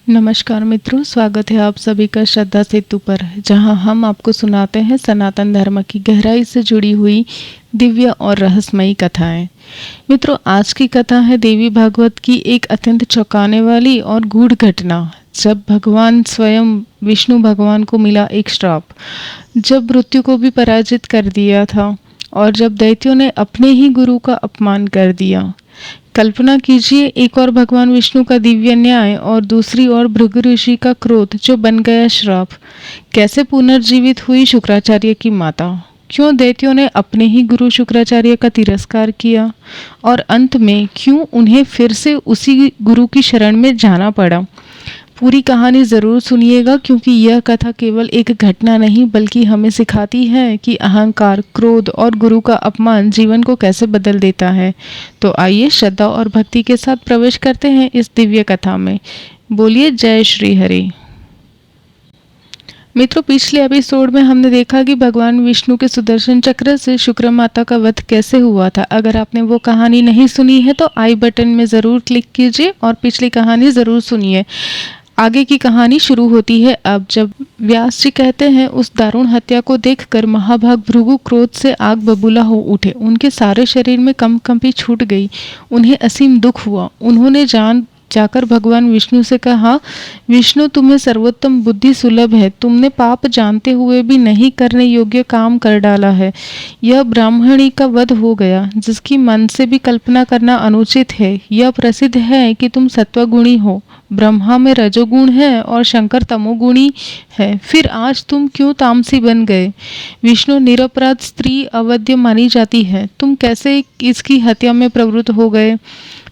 नमस्कार मित्रों, स्वागत है आप सभी का श्रद्धा सेतु पर, जहां हम आपको सुनाते हैं सनातन धर्म की गहराई से जुड़ी हुई दिव्य और रहस्यमयी कथाएं। मित्रों, आज की कथा है देवी भागवत की एक अत्यंत चौंकाने वाली और गूढ़ घटना। जब भगवान स्वयं विष्णु भगवान को मिला एक श्राप, जब मृत्यु को भी पराजित कर दिया था और जब दैत्यों ने अपने ही गुरु का अपमान कर दिया। कल्पना कीजिए, एक और भगवान विष्णु का दिव्य न्याय और दूसरी ओर भृगु ऋषि का क्रोध जो बन गया श्राप। कैसे पुनर्जीवित हुई शुक्राचार्य की माता? क्यों दैत्यों ने अपने ही गुरु शुक्राचार्य का तिरस्कार किया? और अंत में क्यों उन्हें फिर से उसी गुरु की शरण में जाना पड़ा? पूरी कहानी ज़रूर सुनिएगा, क्योंकि यह कथा केवल एक घटना नहीं बल्कि हमें सिखाती है कि अहंकार, क्रोध और गुरु का अपमान जीवन को कैसे बदल देता है। तो आइए श्रद्धा और भक्ति के साथ प्रवेश करते हैं इस दिव्य कथा में। बोलिए जय श्री हरि। मित्रों, पिछले एपिसोड में हमने देखा कि भगवान विष्णु के सुदर्शन चक्र से शुक्र माता का वध कैसे हुआ था। अगर आपने वो कहानी नहीं सुनी है तो आई बटन में ज़रूर क्लिक कीजिए और पिछली कहानी ज़रूर सुनिए। आगे की कहानी शुरू होती है अब, जब व्यास जी कहते हैं, उस दारुण हत्या को देखकर महाभाग भृगु क्रोध से आग बबूला हो उठे। उनके सारे शरीर में कंपी छूट गई। उन्हें असीम दुख हुआ। उन्होंने जाकर भगवान विष्णु से कहा, विष्णु, तुम्हें सर्वोत्तम बुद्धि सुलभ है। तुमने पाप जानते हुए भी नहीं करने योग्य काम कर डाला है। यह ब्राह्मणी का वध हो गया, जिसकी मन से भी कल्पना करना अनुचित है। यह प्रसिद्ध है कि तुम सत्वगुणी हो, ब्रह्मा में रजोगुण है और शंकर तमोगुणी है। फिर आज तुम क्यों तामसी बन गए? विष्णु, निरपराध स्त्री अवध्य मानी जाती है। तुम कैसे इसकी हत्या में प्रवृत्त हो गए?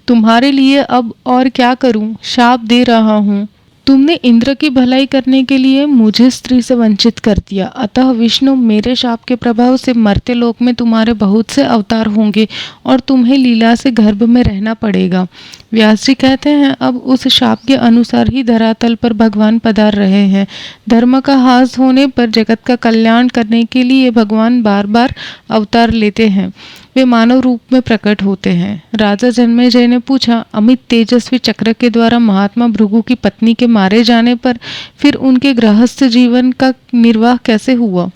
तुम्हारे लिए अब और क्या करूं? शाप दे रहा हूं। तुमने इंद्र की भलाई करने के लिए मुझे स्त्री से वंचित कर दिया। अतः विष्णु, मेरे शाप के प्रभाव से मर्त्य लोक में तुम्हारे बहुत से अवतार होंगे और तुम्हें लीला से गर्भ में रहना पड़ेगा। व्यास जी कहते हैं, अब उस शाप के अनुसार ही धरातल पर भगवान पधार रहे हैं। धर्म का ह्रास होने पर जगत का कल्याण करने के लिए भगवान बार बार अवतार लेते हैं। वे मानव रूप में प्रकट होते हैं। राजा जन्मेजय ने पूछा, अमित तेजस्वी चक्र के द्वारा महात्मा भृगु की पत्नी के मारे जाने पर फिर उनके गृहस्थ जीवन का निर्वाह कैसे हुआ?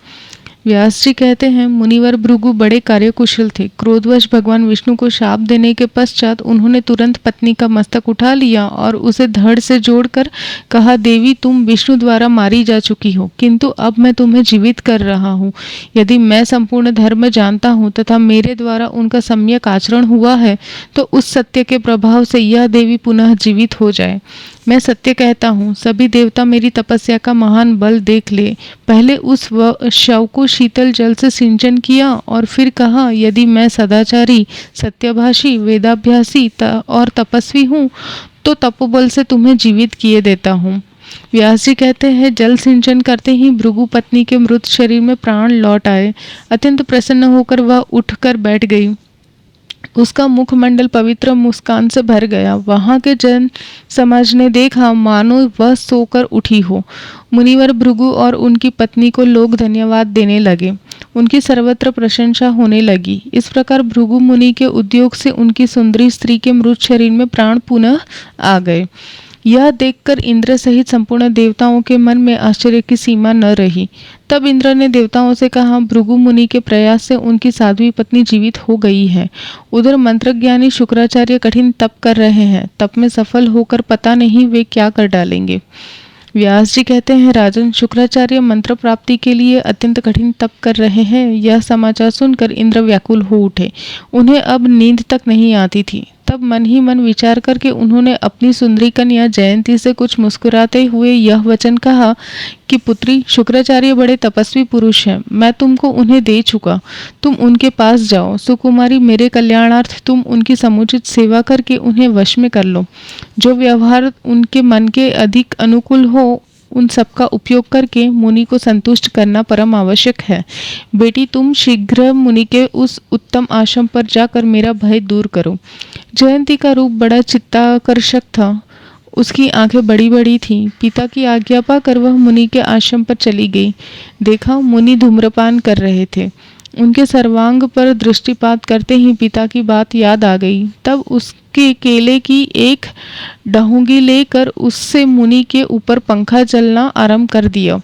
व्यास जी कहते हैं, मुनिवर भृगु बड़े कार्यकुशल थे। क्रोधवश भगवान विष्णु को शाप देने के पश्चात उन्होंने तुरंत पत्नी का मस्तक उठा लिया और उसे धड़ से जोड़कर कहा, देवी, तुम विष्णु द्वारा मारी जा चुकी हो, किंतु अब मैं तुम्हें जीवित कर रहा हूँ। यदि मैं संपूर्ण धर्म जानता हूँ तथा मेरे द्वारा उनका सम्यक आचरण हुआ है, तो उस सत्य के प्रभाव से यह देवी पुनः जीवित हो जाए। मैं सत्य कहता हूँ, सभी देवता मेरी तपस्या का महान बल देख ले। पहले उस शव को शीतल जल से सिंचन किया और फिर कहा, यदि मैं सदाचारी, सत्यभाषी, वेदाभ्यासी और तपस्वी हूँ तो तपोबल से तुम्हें जीवित किए देता हूँ। व्यास जी कहते हैं, जल सिंचन करते ही भृगु पत्नी के मृत शरीर में प्राण लौट आए। अत्यंत प्रसन्न होकर वह उठकर बैठ गई। उसका मुखमंडल पवित्र मुस्कान से भर गया। वहां के जन समाज ने देखा मानो वह सोकर उठी हो। मुनिवर भृगु और उनकी पत्नी को लोग धन्यवाद देने लगे। उनकी सर्वत्र प्रशंसा होने लगी। इस प्रकार भृगु मुनि के उद्योग से उनकी सुंदरी स्त्री के मृत शरीर में प्राण पुनः आ गए। यह देखकर इंद्र सहित संपूर्ण देवताओं के मन में आश्चर्य की सीमा न रही। तब इंद्र ने देवताओं से कहा, भृगु मुनि के प्रयास से उनकी साध्वी पत्नी जीवित हो गई है। उधर मंत्रज्ञानी शुक्राचार्य कठिन तप कर रहे हैं। तप में सफल होकर पता नहीं वे क्या कर डालेंगे। व्यास जी कहते हैं, राजन, शुक्राचार्य मंत्र प्राप्ति के लिए अत्यंत कठिन तप कर रहे हैं। यह समाचार सुनकर इंद्र व्याकुल हो उठे। उन्हें अब नींद तक नहीं आती थी। तब मन ही मन विचार करके उन्होंने अपनी सुंदरी कन्या जयंती से कुछ मुस्कुराते हुए यह वचन कहा कि पुत्री, शुक्राचार्य बड़े तपस्वी पुरुष हैं। मैं तुमको उन्हें दे चुका। तुम उनके पास जाओ। सुकुमारी, मेरे कल्याणार्थ तुम उनकी समुचित सेवा करके उन्हें वश में कर लो। जो व्यवहार उनके मन के अधिक अनुकूल हो, उन सब का उपयोग करके मुनि को संतुष्ट करना परम आवश्यक है। बेटी, तुम शीघ्र मुनि के उस उत्तम आश्रम पर जाकर मेरा भय दूर करो। जयंती का रूप बड़ा चित्ताकर्षक था। उसकी आंखें बड़ी बड़ी थीं। पिता की आज्ञा पाकर वह मुनि के आश्रम पर चली गई। देखा, मुनि धूम्रपान कर रहे थे। उनके सर्वांग पर दृष्टिपात करते ही पिता की बात याद आ गई। तब उसके केले की एक डहुंगी लेकर उससे मुनि के ऊपर पंखा चलना आरंभ कर दिया।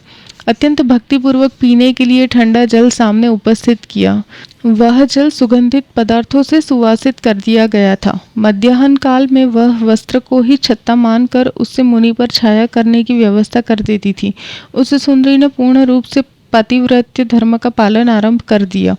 अत्यंत भक्तिपूर्वक पीने के लिए ठंडा जल सामने उपस्थित किया। वह जल सुगंधित पदार्थों से सुवासित कर दिया गया था। मध्याह्न काल में वह वस्त्र को ही छत्ता मानकर उससे मुनि पर छाया करने की व्यवस्था कर देती थी। उस सुंदरी ने पूर्ण रूप से पतिव्रत्य धर्म का पालन आरंभ कर दिया।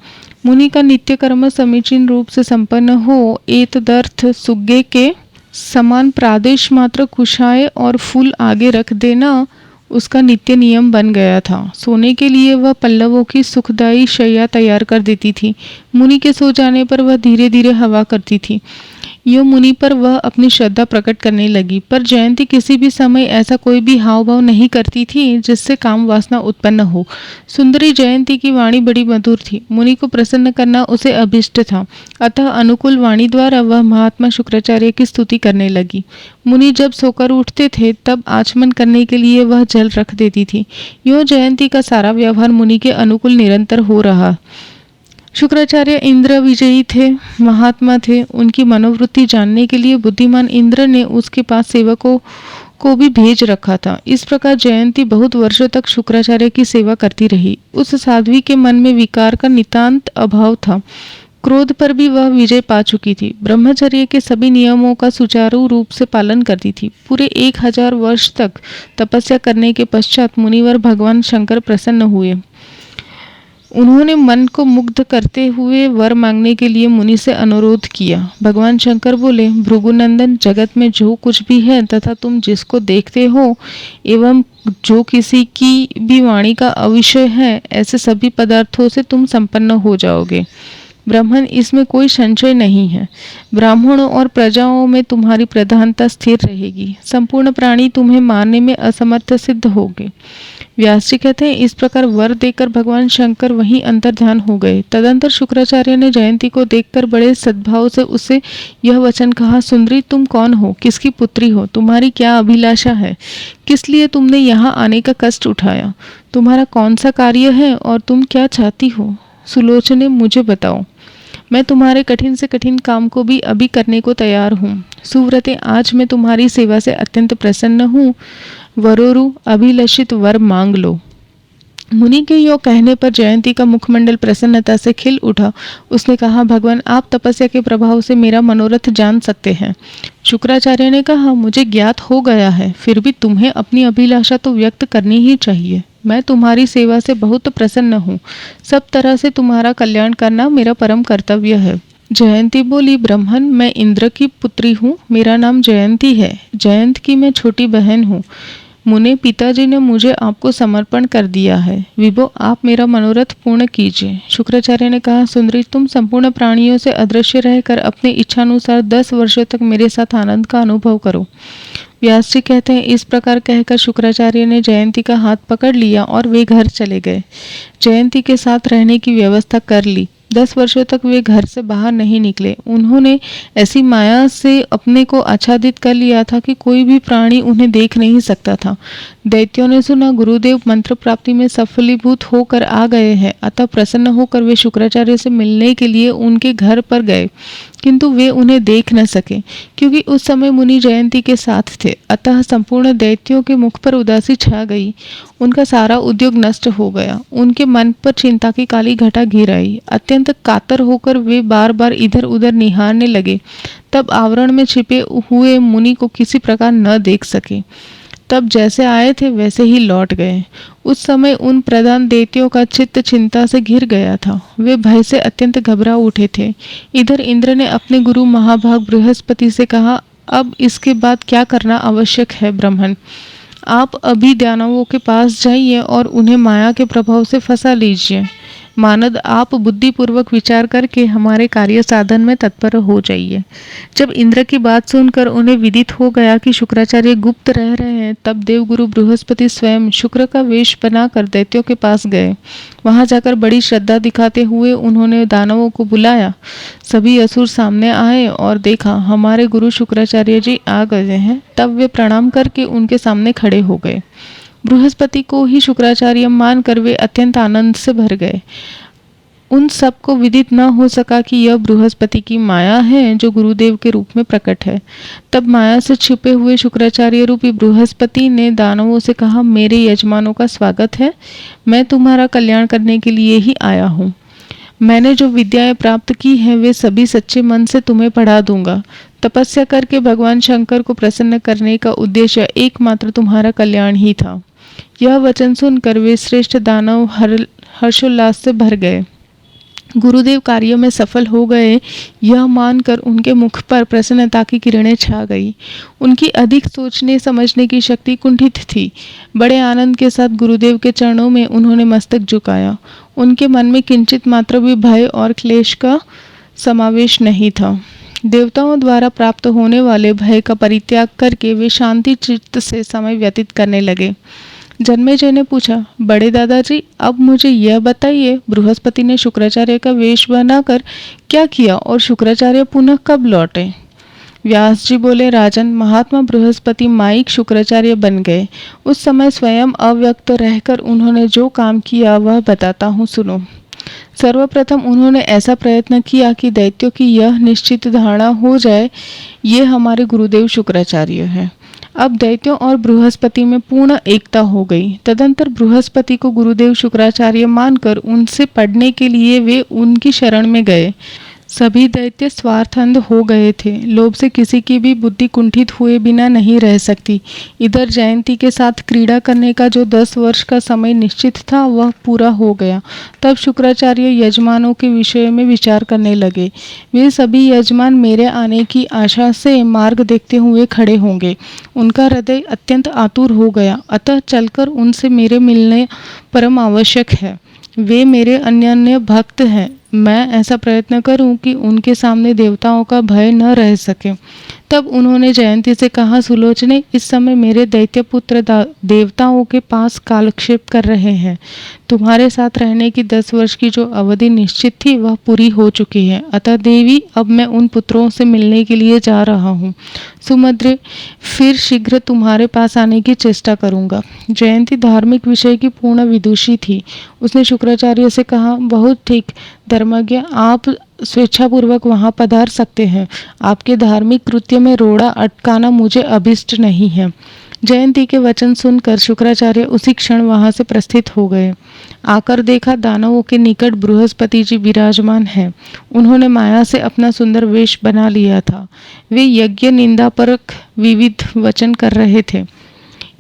मुनि का नित्य कर्म समीचीन रूप से संपन्न हो एतदर्थ सुग्गे के समान प्रादेश मात्र कुशाय और फूल आगे रख देना उसका नित्य नियम बन गया था। सोने के लिए वह पल्लवों की सुखदायी शैया तैयार कर देती थी। मुनि के सो जाने पर वह धीरे धीरे हवा करती थी। यो मुनि पर वह अपनी श्रद्धा प्रकट करने लगी। पर जयंती किसी भी समय ऐसा कोई भी हाव भाव नहीं करती थी जिससे काम वासना उत्पन्न हो। सुंदरी जयंती की वाणी बड़ी मधुर थी। मुनि को प्रसन्न करना उसे अभिष्ट था। अतः अनुकूल वाणी द्वारा वह महात्मा शुक्राचार्य की स्तुति करने लगी। मुनि जब सोकर उठते थे तब आचमन करने के लिए वह जल रख देती थी। यो जयंती का सारा व्यवहार मुनि के अनुकूल निरंतर हो रहा। शुक्राचार्य इंद्र विजयी थे, महात्मा थे। उनकी मनोवृत्ति जानने के लिए बुद्धिमान इंद्र ने उसके पास सेवकों को भी भेज रखा था। इस प्रकार जयंती बहुत वर्षों तक शुक्राचार्य की सेवा करती रही। उस साध्वी के मन में विकार का नितांत अभाव था। क्रोध पर भी वह विजय पा चुकी थी। ब्रह्मचर्य के सभी नियमों का सुचारू रूप से पालन करती थी। पूरे 1000 वर्ष तक तपस्या करने के पश्चात मुनिवर भगवान शंकर प्रसन्न हुए। उन्होंने मन को मुग्ध करते हुए वर मांगने के लिए मुनि से अनुरोध किया। भगवान शंकर बोले, भृगुनंदन, जगत में जो कुछ भी है तथा तुम जिसको देखते हो एवं जो किसी की भी वाणी का अविषय है, ऐसे सभी पदार्थों से तुम संपन्न हो जाओगे। ब्राह्मण, इसमें कोई संशय नहीं है। ब्राह्मणों और प्रजाओं में तुम्हारी प्रधानता स्थिर रहेगी। संपूर्ण प्राणी तुम्हें मारने में असमर्थ सिद्ध होंगे। व्यास जी कहते हैं, इस प्रकार वर देकर भगवान शंकर वहीं अंतर्ध्यान हो गए। तदंतर शुक्राचार्य ने जयंती को देखकर बड़े सद्भाव से उससे यह वचन कहा, सुंदरी, तुम कौन हो? किसकी पुत्री हो? तुम्हारी क्या अभिलाषा है? किस लिए तुमने यहाँ आने का कष्ट उठाया? तुम्हारा कौन सा कार्य है और तुम क्या चाहती हो? सुलोचने, मुझे बताओ। मैं तुम्हारे कठिन से कठिन काम को भी अभी करने को तैयार हूँ। सुव्रते, आज मैं तुम्हारी सेवा से अत्यंत प्रसन्न हूँ। वरोरु, अभिलषित वर मांग लो। मुनि के यो कहने पर जयंती का मुखमंडल प्रसन्नता से खिल उठा। उसने कहा, भगवान, आप तपस्या के प्रभाव से मेरा मनोरथ जान सकते हैं। शुक्राचार्य ने कहा, मुझे ज्ञात हो गया है, फिर भी तुम्हें अपनी अभिलाषा तो व्यक्त करनी ही चाहिए। मैं तुम्हारी सेवा से बहुत प्रसन्न हूँ। सब तरह से तुम्हारा कल्याण करना मेरा परम कर्तव्य है। जयंती बोली, ब्राह्मण, मैं इंद्र की पुत्री हूँ। मेरा नाम जयंती है। जयंत की मैं छोटी बहन हूँ। मुने, पिताजी ने मुझे आपको समर्पण कर दिया है। विभो, आप मेरा मनोरथ पूर्ण कीजिए। शुक्राचार्य ने कहा, सुंदरी, तुम संपूर्ण प्राणियों से अदृश्य रहकर अपने इच्छानुसार 10 वर्षों तक मेरे साथ आनंद का अनुभव करो। व्यास जी कहते हैं, इस प्रकार कहकर शुक्राचार्य ने जयंती का हाथ पकड़ लिया और वे घर चले गए। जयंती के साथ रहने की व्यवस्था कर ली। 10 वर्षों तक वे घर से बाहर नहीं निकले। उन्होंने ऐसी माया से अपने को आच्छादित कर लिया था कि कोई भी प्राणी उन्हें देख नहीं सकता था। दैत्यों ने सुना गुरुदेव मंत्र प्राप्ति में सफलीभूत होकर आ गए हैं, अतः प्रसन्न होकर वे शुक्राचार्य से मिलने के लिए उनके घर पर गए, किंतु वे उन्हें देख न सके, क्योंकि उस समय मुनि जयंती के साथ थे। अतः संपूर्ण दैत्यों के मुख पर उदासी छा गई। उनका सारा उद्योग नष्ट हो गया। उनके मन पर चिंता की काली घटा घिर आई। अत्यंत कातर होकर वे बार बार इधर उधर निहारने लगे। तब आवरण में छिपे हुए मुनि को किसी प्रकार न देख सके। तब जैसे आए थे वैसे ही लौट गए। उस समय उन प्रधान दैत्यों का चित्त चिंता से घिर गया था। वे भय से अत्यंत घबरा उठे थे। इधर इंद्र ने अपने गुरु महाभाग बृहस्पति से कहा, अब इसके बाद क्या करना आवश्यक है? ब्राह्मण, आप अभी दानवों के पास जाइए और उन्हें माया के प्रभाव से फंसा लीजिए। मानद, आप बुद्धिपूर्वक विचार करके हमारे कार्य साधन में तत्पर हो जाइए। जब इंद्र की बात सुनकर उन्हें विदित हो गया कि शुक्राचार्य गुप्त रह रहे हैं, तब देवगुरु बृहस्पति स्वयं शुक्र का वेश बनाकर दैत्यों के पास गए। वहां जाकर बड़ी श्रद्धा दिखाते हुए उन्होंने दानवों को बुलाया। सभी असुर सामने आए और देखा हमारे गुरु शुक्राचार्य जी आ गए हैं। तब वे प्रणाम करके उनके सामने खड़े हो गए। बृहस्पति को ही शुक्राचार्य मानकर वे अत्यंत आनंद से भर गए। उन सबको विदित न हो सका कि यह बृहस्पति की माया है जो गुरुदेव के रूप में प्रकट है। तब माया से छिपे हुए शुक्राचार्य रूपी बृहस्पति ने दानवों से कहा, मेरे यजमानों का स्वागत है, मैं तुम्हारा कल्याण करने के लिए ही आया हूँ। मैंने जो विद्याएं प्राप्त की हैं वे सभी सच्चे मन से तुम्हें पढ़ा दूंगा। तपस्या करके भगवान शंकर को प्रसन्न करने का उद्देश्य एकमात्र तुम्हारा कल्याण ही था। यह वचन सुनकर वे श्रेष्ठ दानव हर्षोल्लास से भर गए। गुरुदेव कार्य में सफल हो गए, यह मानकर उनके मुख पर प्रसन्नता की किरणें छा गई। उनकी अधिक सोचने समझने की शक्ति कुंठित थी। बड़े आनंद के साथ गुरुदेव के चरणों में उन्होंने मस्तक झुकाया। उनके मन में किंचित मात्र भी भय और क्लेश का समावेश नहीं था। देवताओं द्वारा प्राप्त होने वाले भय का परित्याग करके वे शांति चित्त से समय व्यतीत करने लगे। जन्मेजय ने पूछा, बड़े दादाजी, अब मुझे यह बताइए, बृहस्पति ने शुक्राचार्य का वेश बनाकर क्या किया और शुक्राचार्य पुनः कब लौटे? व्यास जी बोले, राजन, महात्मा बृहस्पति माईक शुक्राचार्य बन गए। उस समय स्वयं अव्यक्त रहकर उन्होंने जो काम किया वह बताता हूँ, सुनो। सर्वप्रथम उन्होंने ऐसा प्रयत्न किया कि दैत्यों की यह निश्चित धारणा हो जाए, ये हमारे गुरुदेव शुक्राचार्य हैं। अब दैत्यों और बृहस्पति में पूर्ण एकता हो गई। तदंतर बृहस्पति को गुरुदेव शुक्राचार्य मानकर उनसे पढ़ने के लिए वे उनकी शरण में गए। सभी दैत्य स्वार्थंध हो गए थे। लोभ से किसी की भी बुद्धि कुंठित हुए बिना नहीं रह सकती। इधर जयंती के साथ क्रीड़ा करने का जो 10 वर्ष का समय निश्चित था वह पूरा हो गया। तब शुक्राचार्य यजमानों के विषय में विचार करने लगे। वे सभी यजमान मेरे आने की आशा से मार्ग देखते हुए खड़े होंगे। उनका हृदय अत्यंत आतुर हो गया, अतः चलकर उनसे मेरे मिलने परम आवश्यक है। वे मेरे अन्य भक्त हैं। मैं ऐसा प्रयत्न करूं कि उनके सामने देवताओं का भय न रह सके। तब उन्होंने जयंती से कहा, सुलोचने, इस समय मेरे दैत्य पुत्र देवताओं के पास कालक्षेप कर रहे हैं। तुम्हारे साथ रहने की 10 वर्ष की जो अवधि निश्चित थी वह पूरी हो चुकी है। अतः देवी, अब मैं उन पुत्रों से मिलने के लिए जा रहा हूँ। सुमद्रे, फिर शीघ्र तुम्हारे पास आने की चेष्टा करूँगा। जयंती धार्मिक विषय की पूर्ण विदुषी थी। उसने शुक्राचार्य से कहा, बहुत ठीक धर्मज्ञ, आप स्वेच्छापूर्वक वहां पधार सकते हैं। आपके धार्मिक कृत्य में रोड़ा अटकाना मुझे अभिष्ट नहीं है। जयंती के वचन सुनकर शुक्राचार्य उसी क्षण वहां से प्रस्थित हो गए। आकर देखा, दानवों के निकट बृहस्पति जी विराजमान हैं। उन्होंने माया से अपना सुंदर वेश बना लिया था। वे यज्ञ निंदापरक विविध वचन कर रहे थे।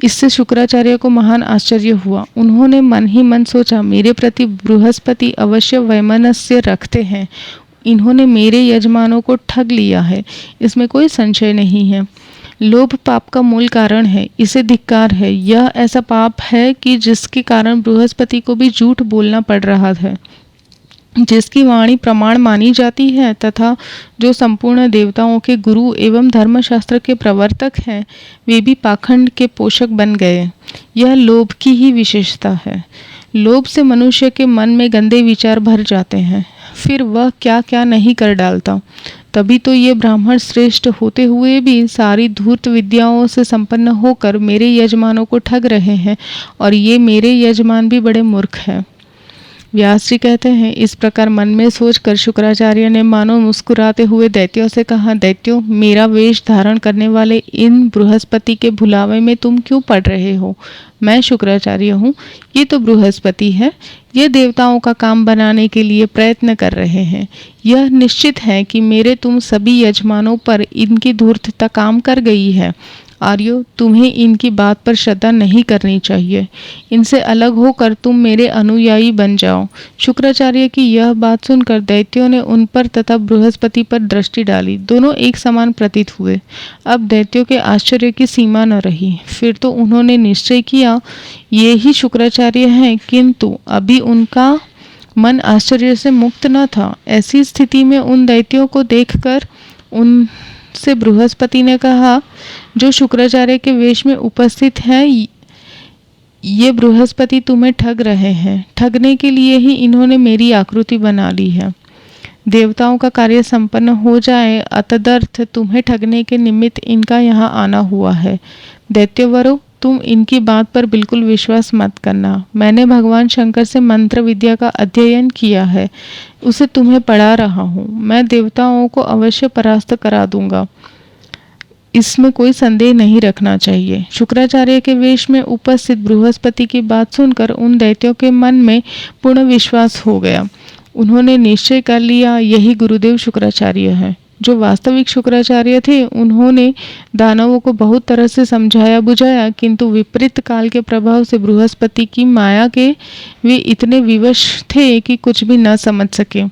इससे शुक्राचार्य को महान आश्चर्य हुआ। उन्होंने मन ही मन सोचा, मेरे प्रति बृहस्पति अवश्य वैमनस्य रखते हैं। इन्होंने मेरे यजमानों को ठग लिया है, इसमें कोई संशय नहीं है। लोभ पाप का मूल कारण है, इसे धिक्कार है। यह ऐसा पाप है कि जिसके कारण बृहस्पति को भी झूठ बोलना पड़ रहा है। जिसकी वाणी प्रमाण मानी जाती है तथा जो संपूर्ण देवताओं के गुरु एवं धर्मशास्त्र के प्रवर्तक हैं, वे भी पाखंड के पोषक बन गए। यह लोभ की ही विशेषता है। लोभ से मनुष्य के मन में गंदे विचार भर जाते हैं, फिर वह क्या क्या नहीं कर डालता। तभी तो ये ब्राह्मण श्रेष्ठ होते हुए भी सारी धूर्त विद्याओं से संपन्न होकर मेरे यजमानों को ठग रहे हैं, और ये मेरे यजमान भी बड़े मूर्ख हैं। व्यास जी कहते हैं, इस प्रकार मन में सोचकर शुक्राचार्य ने मानो मुस्कुराते हुए दैत्यों से कहा, दैत्यों, मेरा वेश धारण करने वाले इन बृहस्पति के भुलावे में तुम क्यों पड़ रहे हो? मैं शुक्राचार्य हूँ, ये तो बृहस्पति है। ये देवताओं का काम बनाने के लिए प्रयत्न कर रहे हैं। यह निश्चित है कि मेरे तुम सभी यजमानों पर इनकी धूर्तता काम कर गई है। आर्यो, तुम्हें इनकी बात पर श्रद्धा नहीं करनी चाहिए। इनसे अलग होकर तुम मेरे अनुयायी बन जाओ। शुक्राचार्य की यह बात सुनकर दैत्यों ने उन पर तथा बृहस्पति पर दृष्टि डाली। दोनों एक समान प्रतीत हुए। अब दैत्यों के आश्चर्य की सीमा न रही। फिर तो उन्होंने निश्चय किया, ये ही शुक्राचार्य हैं, किंतु अभी उनका मन आश्चर्य से मुक्त न था। ऐसी स्थिति में उन दैत्यों को देखकर उनसे बृहस्पति ने कहा, जो शुक्राचार्य के वेश में उपस्थित हैं, ये बृहस्पति तुम्हें ठग रहे हैं। ठगने के लिए ही इन्होंने मेरी आकृति बना ली है। देवताओं का कार्य संपन्न हो जाए, अतदर्थ तुम्हें ठगने के निमित्त इनका यहाँ आना हुआ है। दैत्यवरों, तुम इनकी बात पर बिल्कुल विश्वास मत करना। मैंने भगवान शंकर से मंत्र विद्या का अध्ययन किया है, उसे तुम्हें पढ़ा रहा हूँ। मैं देवताओं को अवश्य परास्त करा दूंगा, इसमें कोई संदेह नहीं रखना चाहिए। शुक्राचार्य के वेश में उपस्थित बृहस्पति की बात सुनकर उन दैत्यों के मन में पूर्ण विश्वास हो गया। उन्होंने निश्चय कर लिया, यही गुरुदेव शुक्राचार्य हैं। जो वास्तविक शुक्राचार्य थे, उन्होंने दानवों को बहुत तरह से समझाया बुझाया, किंतु विपरीत काल के प्रभाव से बृहस्पति की माया के वे इतने विवश थे कि कुछ भी न समझ सके।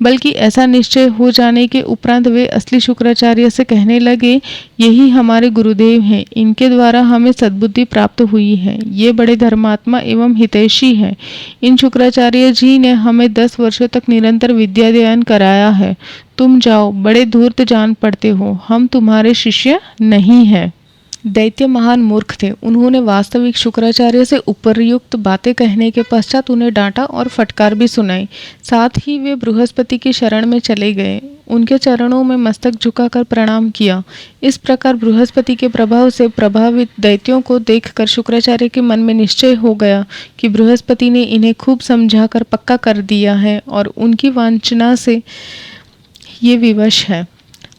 बल्कि ऐसा निश्चय हो जाने के उपरांत वे असली शुक्राचार्य से कहने लगे, यही हमारे गुरुदेव हैं, इनके द्वारा हमें सद्बुद्धि प्राप्त हुई है। ये बड़े धर्मात्मा एवं हितैषी हैं। इन शुक्राचार्य जी ने हमें 10 वर्षों तक निरंतर विद्याध्ययन कराया है। तुम जाओ, बड़े धूर्त जान पड़ते हो, हम तुम्हारे शिष्य नहीं हैं। दैत्य महान मूर्ख थे। उन्होंने वास्तविक शुक्राचार्य से उपर्युक्त बातें कहने के पश्चात उन्हें डांटा और फटकार भी सुनाई। साथ ही वे बृहस्पति की शरण में चले गए, उनके चरणों में मस्तक झुकाकर प्रणाम किया। इस प्रकार बृहस्पति के प्रभाव से प्रभावित दैत्यों को देखकर शुक्राचार्य के मन में निश्चय हो गया कि बृहस्पति ने इन्हें खूब समझाकर पक्का कर दिया है और उनकी वांछना से ये विवश है।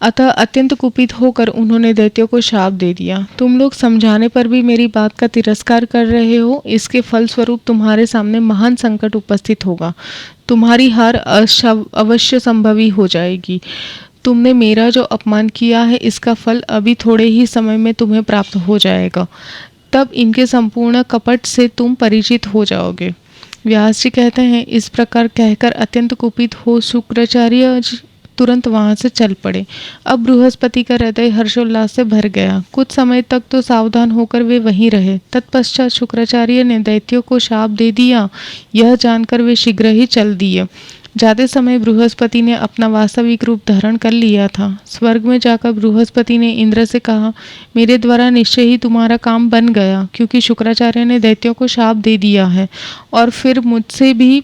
अतः अत्यंत कुपित होकर उन्होंने दैत्यों को शाप दे दिया, तुम लोग समझाने पर भी मेरी बात का तिरस्कार कर रहे हो, इसके फलस्वरूप तुम्हारे सामने महान संकट उपस्थित होगा। तुम्हारी हार अवश्य संभवी हो जाएगी। तुमने मेरा जो अपमान किया है, इसका फल अभी थोड़े ही समय में तुम्हें प्राप्त हो जाएगा। तब इनके संपूर्ण कपट से तुम परिचित हो जाओगे। व्यास जी कहते हैं, इस प्रकार कहकर अत्यंत कुपित हो शुक्राचार्य तुरंत वहां से चल पड़े। अब बृहस्पति का हृदय हर्षोल्लास से भर गया। कुछ समय तक तो सावधान होकर वे वहीं रहे। तत्पश्चात शुक्राचार्य ने दैत्यों को शाप दे दिया। यह जानकर वे शीघ्र ही चल दिए। जाते समय बृहस्पति ने अपना वास्तविक रूप धारण कर लिया था। स्वर्ग में जाकर बृहस्पति ने इंद्र से कहा, मेरे द्वारा निश्चय ही तुम्हारा काम बन गया, क्योंकि शुक्राचार्य ने दैत्यों को शाप दे दिया है और फिर मुझसे भी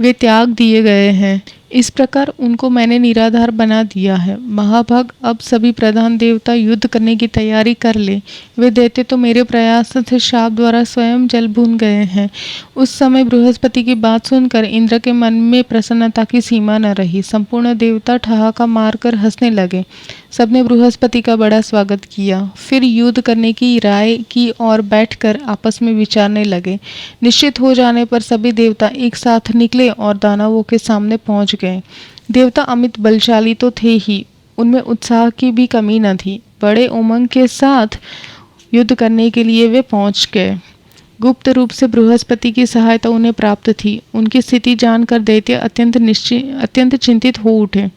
वे त्याग दिए गए हैं। इस प्रकार उनको मैंने निराधार बना दिया है। महाभाग, अब सभी प्रधान देवता युद्ध करने की तैयारी कर ले। वे दैत्य तो मेरे प्रयास से शाप द्वारा स्वयं जल भून गए हैं। उस समय बृहस्पति की बात सुनकर इंद्र के मन में प्रसन्नता की सीमा न रही। संपूर्ण देवता ठहाका मारकर हंसने लगे। सबने बृहस्पति का बड़ा स्वागत किया। फिर युद्ध करने की राय की और बैठकर आपस में विचारने लगे। निश्चित हो जाने पर सभी देवता एक साथ निकले और दानवों के सामने पहुंच गए। देवता अमित बलशाली तो थे ही, उनमें उत्साह की भी कमी न थी। बड़े उमंग के साथ युद्ध करने के लिए वे पहुंच गए। गुप्त रूप से बृहस्पति की सहायता उन्हें प्राप्त थी। उनकी स्थिति जानकर दैत्य अत्यंत चिंतित हो उठे।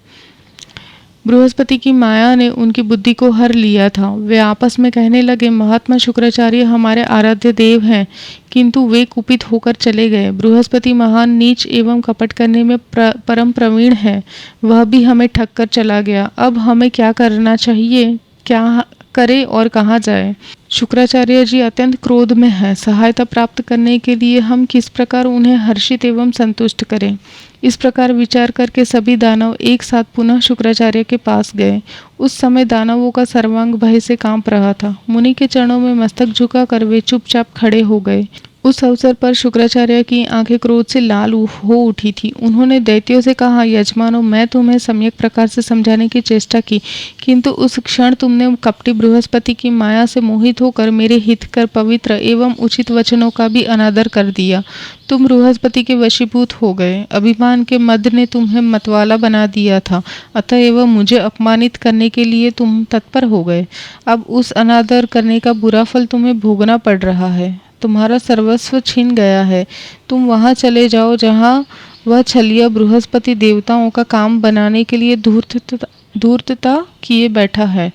बृहस्पति की माया ने उनकी बुद्धि को हर लिया था। वे आपस में कहने लगे, महात्मा शुक्राचार्य हमारे आराध्य देव हैं, किंतु वे कुपित होकर चले गए। बृहस्पति महान नीच एवं कपट करने में परम प्रवीण है, वह भी हमें ठग कर चला गया। अब हमें क्या करना चाहिए, क्या करे और कहाँ जाए? शुक्राचार्य जी अत्यंत क्रोध में है। सहायता प्राप्त करने के लिए हम किस प्रकार उन्हें हर्षित एवं संतुष्ट करें? इस प्रकार विचार करके सभी दानव एक साथ पुनः शुक्राचार्य के पास गए। उस समय दानवों का सर्वांग भय से कांप रहा था। मुनि के चरणों में मस्तक झुकाकर वे चुपचाप खड़े हो गए। उस अवसर पर शुक्राचार्य की आंखें क्रोध से लाल हो उठी थी। उन्होंने दैत्यों से कहा, यजमानों, मैं तुम्हें सम्यक प्रकार से समझाने की चेष्टा की, किंतु उस क्षण तुमने कपटी बृहस्पति की माया से मोहित होकर मेरे हितकर पवित्र एवं उचित वचनों का भी अनादर कर दिया। तुम बृहस्पति के वशीभूत हो गए। अभिमान के मद ने तुम्हें मतवाला बना दिया था, अतएव मुझे अपमानित करने के लिए तुम तत्पर हो गए। अब उस अनादर करने का बुरा फल तुम्हें भोगना पड़ रहा है। तुम्हारा सर्वस्व छीन गया है। तुम वहां चले जाओ जहां वह छलिया बृहस्पति देवताओं का काम बनाने के लिए धूर्तता किए बैठा है।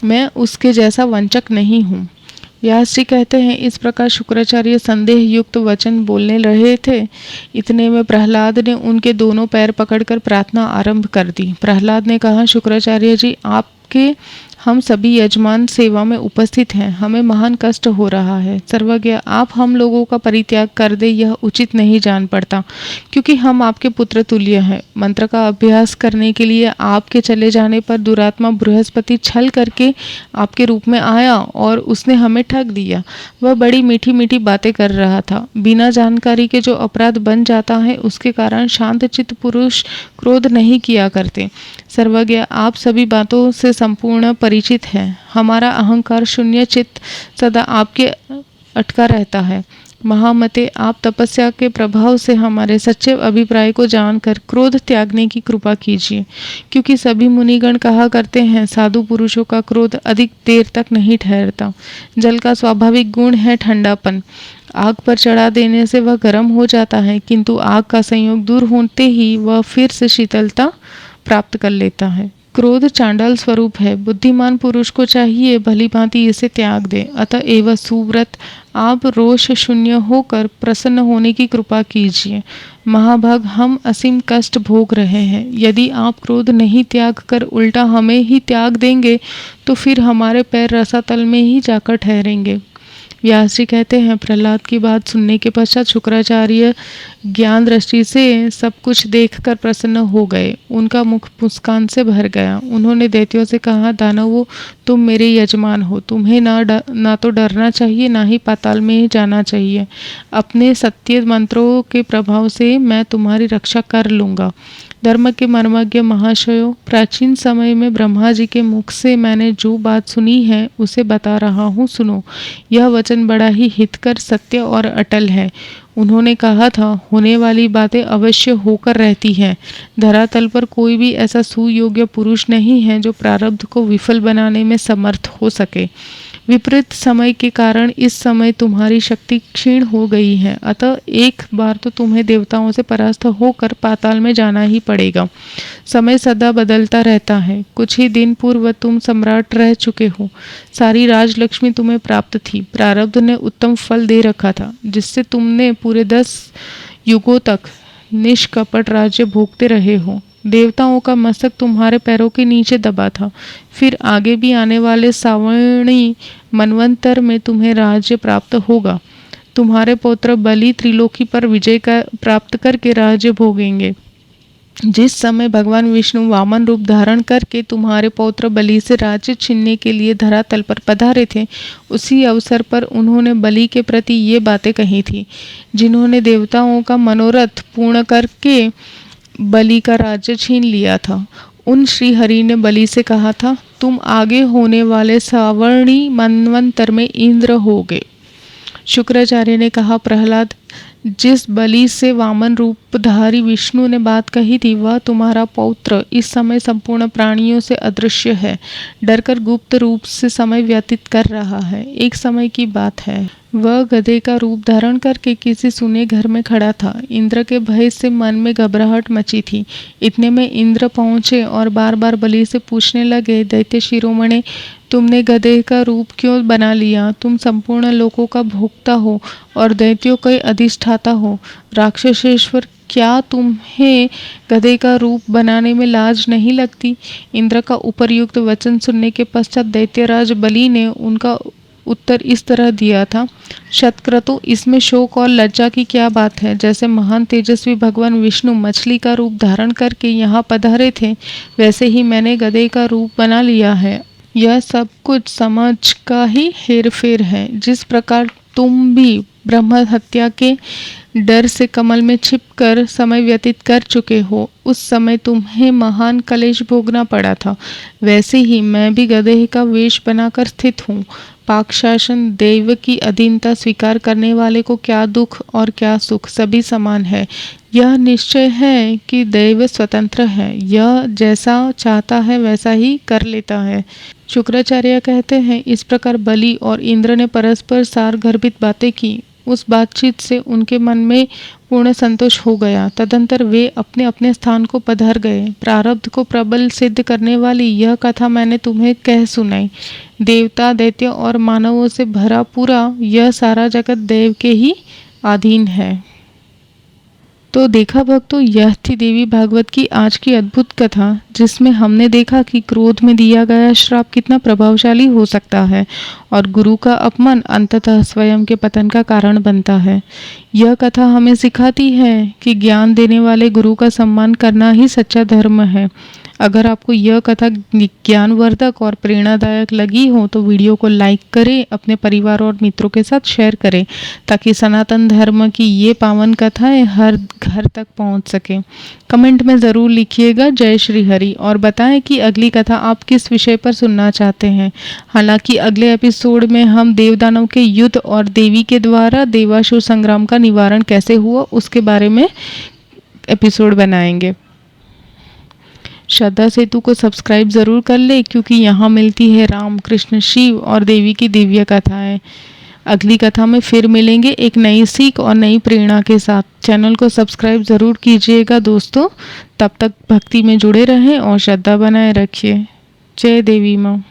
मैं उसके जैसा वंचक नहीं हूँ। व्यास जी कहते हैं, इस प्रकार शुक्राचार्य संदेह युक्त वचन बोलने रहे थे। इतने में प्रहलाद ने उनके दोनों पैर पकड़कर प्रार्थना आरंभ कर दी। प्रहलाद ने कहा, शुक्राचार्य जी, आपके हम सभी यजमान सेवा में उपस्थित हैं, हमें महान कष्ट हो रहा है। सर्वज्ञ, आप हम लोगों का परित्याग कर दे, यह उचित नहीं जान पड़ता, क्योंकि हम आपके पुत्र तुल्य हैं। मंत्र का अभ्यास करने के लिए आपके चले जाने पर दुरात्मा बृहस्पति छल करके आपके रूप में आया और उसने हमें ठग दिया। वह बड़ी मीठी मीठी बातें कर रहा था। बिना जानकारी के जो अपराध बन जाता है, उसके कारण शांतचित्त पुरुष क्रोध नहीं किया करते। सर्वज्ञ, आप सभी बातों से संपूर्ण परिचित हैं। हमारा अहंकार शून्य चित्त सदा आपके अटका रहता है। महामते, आप तपस्या के प्रभाव से हमारे सच्चे अभिप्राय को जानकर क्रोध त्यागने की कृपा कीजिए, क्योंकि सभी मुनिगण कहा करते हैं साधु पुरुषों का क्रोध अधिक देर तक नहीं ठहरता। जल का स्वाभाविक गुण है ठंडापन। आग पर चढ़ा देने से वह गर्म हो जाता है, किंतु आग का संयोग दूर होते ही वह फिर से शीतलता प्राप्त कर लेता है। क्रोध चांडाल स्वरूप है। बुद्धिमान पुरुष को चाहिए भली भांति इसे त्याग दे। अतः एवं सुव्रत, आप रोष शून्य होकर प्रसन्न होने की कृपा कीजिए। महाभाग, हम असीम कष्ट भोग रहे हैं। यदि आप क्रोध नहीं त्याग कर उल्टा हमें ही त्याग देंगे तो फिर हमारे पैर रसातल में ही जाकर ठहरेंगे। व्यास जी कहते हैं, प्रहलाद की बात सुनने के पश्चात शुक्राचार्य ज्ञान दृष्टि से सब कुछ देखकर प्रसन्न हो गए। उनका मुख मुस्कान से भर गया। उन्होंने दैत्यों से कहा, दानवों, तुम मेरे यजमान हो। तुम्हें ना तो डरना चाहिए, ना ही पाताल में जाना चाहिए। अपने सत्य मंत्रों के प्रभाव से मैं तुम्हारी रक्षा कर लूँगा। धर्म के मर्मज्ञ महाशयों, प्राचीन समय में ब्रह्मा जी के मुख से मैंने जो बात सुनी है उसे बता रहा हूँ, सुनो। यह वचन बड़ा ही हितकर, सत्य और अटल है। उन्होंने कहा था, होने वाली बातें अवश्य होकर रहती हैं। धरातल पर कोई भी ऐसा सुयोग्य पुरुष नहीं है जो प्रारब्ध को विफल बनाने में समर्थ हो सके। विपरीत समय के कारण इस समय तुम्हारी शक्ति क्षीण हो गई है, अतः एक बार तो तुम्हें देवताओं से परास्त होकर पाताल में जाना ही पड़ेगा। समय सदा बदलता रहता है। कुछ ही दिन पूर्व तुम सम्राट रह चुके हो। सारी राजलक्ष्मी तुम्हें प्राप्त थी। प्रारब्ध ने उत्तम फल दे रखा था, जिससे तुमने पूरे 10 युगों तक निष्कपट राज्य भोगते रहे हो। देवताओं का मस्तक तुम्हारे पैरों के नीचे दबा था। फिर आगे भी आने वाले सावर्णी मनवंतर में तुम्हें राज्य प्राप्त होगा। तुम्हारे पौत्र बलि त्रिलोकी पर विजय प्राप्त करके राज्य भोगेंगे। जिस समय भगवान विष्णु वामन रूप धारण करके तुम्हारे पौत्र बलि से राज्य छीनने के लिए धरातल पर पधारे थे, उसी अवसर पर उन्होंने बलि के प्रति ये बातें कही थी, जिन्होंने देवताओं का मनोरथ पूर्ण करके बलि का राज्य छीन लिया था। उन श्री हरि ने बलि से कहा था, तुम आगे होने वाले सावर्णी मनवंतर में इंद्र होगे। शुक्राचार्य ने कहा, प्रहलाद, जिस बलि से वामन रूपधारी विष्णु ने बात कही थी, वह तुम्हारा पौत्र इस समय संपूर्ण प्राणियों से अदृश्य है। डरकर गुप्त रूप से समय व्यतीत कर रहा है। एक समय की बात है, वह गधे का रूप धारण करके किसी सुने घर में खड़ा था। इंद्र के भय से मन में घबराहट मची थी। इतने में इंद्र पहुंचे और बार बार बलि से पूछने लगे, दैत्य शिरोमणे, तुमने गधे का रूप क्यों बना लिया? तुम संपूर्ण लोकों का भोक्ता हो और दैत्यों का अधिष्ठाता हो। राक्षसेश्वर, क्या तुम्हें गधे का रूप बनाने में लाज नहीं लगती? इंद्र का उपर्युक्त वचन सुनने के पश्चात दैत्यराज बलि ने उनका उत्तर इस तरह दिया था, शतक्रतु, इसमें शोक और लज्जा की क्या बात है? जैसे महान तेजस्वी भगवान विष्णु मछली का रूप धारण करके यहाँ पधारे थे, वैसे ही मैंने गधे का रूप बना लिया है। यह सब कुछ समझ का ही हेरफेर है। जिस प्रकार तुम भी ब्रह्म हत्या के डर से कमल में छिपकर समय व्यतीत कर चुके हो, उस समय तुम्हें महान कलेश भोगना पड़ा था, वैसे ही मैं भी गधे का वेश बनाकर स्थित हूँ। पाक शासन, दैव की अधीनता स्वीकार करने वाले को क्या दुख और क्या सुख, सभी समान है। यह निश्चय है कि दैव स्वतंत्र है, यह जैसा चाहता है वैसा ही कर लेता है। शुक्राचार्य कहते हैं, इस प्रकार बलि और इंद्र ने परस्पर सार गर्भित बातें की। उस बातचीत से उनके मन में पूर्ण संतोष हो गया। तदंतर वे अपने अपने स्थान को पधार गए। प्रारब्ध को प्रबल सिद्ध करने वाली यह कथा मैंने तुम्हें कह सुनाई। देवता, दैत्य और मानवों से भरा पूरा यह सारा जगत देव के ही अधीन है। तो देखा भक्तों, यह थी देवी भागवत की आज की अद्भुत कथा, जिसमें हमने देखा कि क्रोध में दिया गया श्राप कितना प्रभावशाली हो सकता है और गुरु का अपमान अंततः स्वयं के पतन का कारण बनता है। यह कथा हमें सिखाती है कि ज्ञान देने वाले गुरु का सम्मान करना ही सच्चा धर्म है। अगर आपको यह कथा ज्ञानवर्धक और प्रेरणादायक लगी हो तो वीडियो को लाइक करें, अपने परिवार और मित्रों के साथ शेयर करें, ताकि सनातन धर्म की ये पावन कथाएं हर घर तक पहुंच सकें। कमेंट में ज़रूर लिखिएगा जय श्री हरि और बताएं कि अगली कथा आप किस विषय पर सुनना चाहते हैं। हालांकि अगले एपिसोड में हम देवदानव के युद्ध और देवी के द्वारा देवासुर संग्राम का निवारण कैसे हुआ उसके बारे में एपिसोड बनाएंगे। श्रद्धा सेतु को सब्सक्राइब ज़रूर कर ले, क्योंकि यहाँ मिलती है राम, कृष्ण, शिव और देवी की दिव्य कथाएं। अगली कथा में फिर मिलेंगे एक नई सीख और नई प्रेरणा के साथ। चैनल को सब्सक्राइब ज़रूर कीजिएगा दोस्तों। तब तक भक्ति में जुड़े रहें और श्रद्धा बनाए रखिए। जय देवी माँ।